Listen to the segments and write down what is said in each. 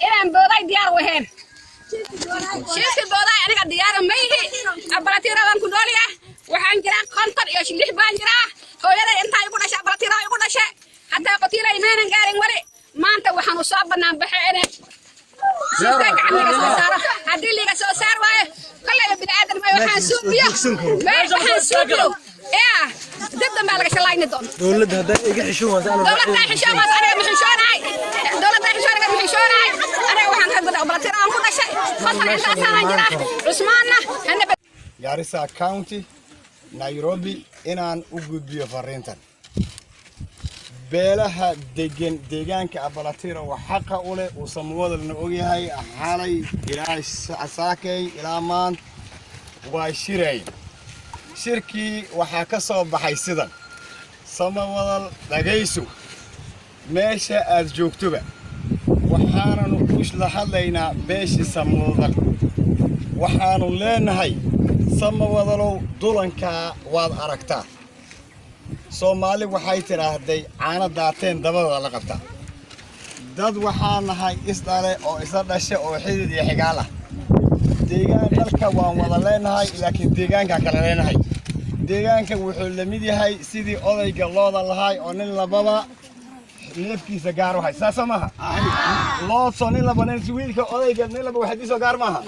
إلى بوضاي ديار وهين شيخ بوضاي أنا قد ديار ميه أبلاتيرا وان كدوليا وحن جرا كونتر يا شليح بان جرا هو يلا أنت يقول أشياء أبلاتيرا يقول أشياء حتى قتيلة إيمان قارن ولي ما أنت وحن صابنا بحينا شوفك عندك سوسارة هدي اللي سوسار واي كل بني آدم ما يحن سوبيا ما يحن سوبيا إيه ضد ما لقى شلاين الدون دولة هذا إيش حشومة دولة حشومة أنا محشون هاي دولة حشومة أنا محشون هاي أنا وحن كذا أبلاتيرا أنا كل شيء خاطر أنت أنا جرا عثماننا هنا Garissa County Nairobi inaan u gudbiyo fariintan beelaha deegaanka Abalatiro waa xaq u leh oo samwadalna og yahay xalay ilaa saakay ilaa maanta waa shiray shirkii waxa ka soo baxay sidan samwadal dhageyso meesha aad joogtoba waxaanu ku isla hadlaynaa beeshi samwadal waxaanu leenahay samwadalow dulanka waad aragtaa Soomaali waxay tiraahday caana daateen dabada la qabta dad waxaan nahay isdale oo isa dhashay oo xidid iyo xigaal ah deegaan dalka waan wada leenahay laakiin deegaanka kala leenahay deegaanka wuxuu la mid yahay sidii odayga looda lahay oo nin lababa neefkiisa gaar wahay saasamaha loo soo nin laba nin wiilka odayga nin laba waxdiiso gaar maaha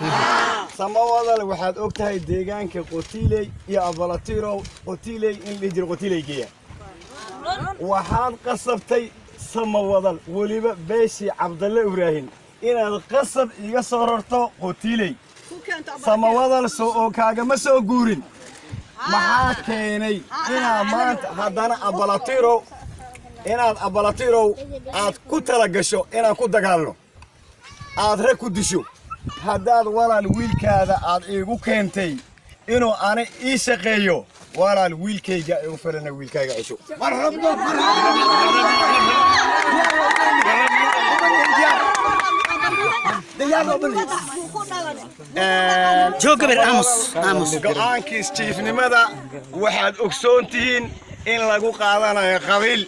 samawada waxaad ogtahay deegaanka qotiley iyo Abalatiro qotiley in lijir qotileygiya waxaad qasabtay samawada waliba beeshi Cabdalle Ibrahim inaad qasab iga soo rarto qotiley samawada soo kaaga ma soo guurin maxaa keenay inaa maanta haddana Abalatiro inaad Abalatiro aad ku tala gasho inaan ku dagaalno aad rag ku disho haddaad walaal wiilkaada aad iigu keentay inuu ana ii shaqeeyo walaal wiilkayga igu falana wiilkayga cisho marxabdo جوكبر أمس go'aankii chiefnimada waxaad ogsoontihiin in lagu qaadanayo qabiil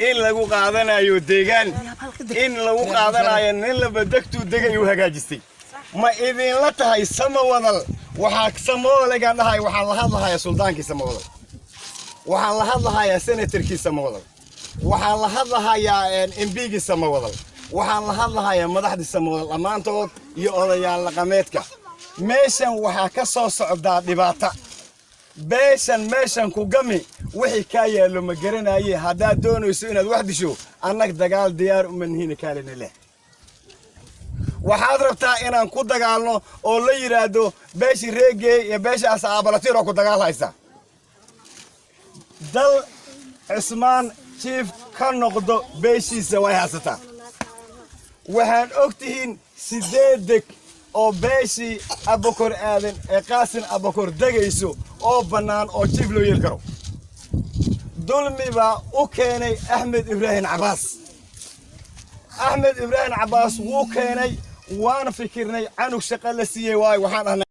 in lagu qaadanayo deegaan in lagu qaadanayo nin la badagtu degay uu hagaajistay ma idin la tahay samawadal waxa samawalaga dhahay waxaan la hadlayaa sultaankii samawadal waxaan la hadlayaa senatorkii samawadal waxaan la hadlayaa MPgii samawadal waxaan la hadlayaa madaxdii samawadal dhamaantood iyo odayaal dhaqameedka meeshan waxa ka soo socda dhibaato beeshan meeshan ku gami wixii ka yaalo ma garanayay hadaa doonayso inaad wax disho annag dagaal diyaar u manhiina kaalina leh waxaad rabtaa inaan ku dagaalno oo la yiraahdo beeshi reegay iyo beeshaas Abalatiro ku dagaalaysa dal Ismaan chief ka noqdo beeshiisa way haysata waxaan ogtihiin sideedek oo beeshi Abukar aadan ee Qaasin Abukar dagayso oo banaan oo chief loo yeel karo dulmi baa u keenay Ahmed Ibrahim Abbas wuu keenay waan fikirnay anug shaqo la siiyay waay waxaan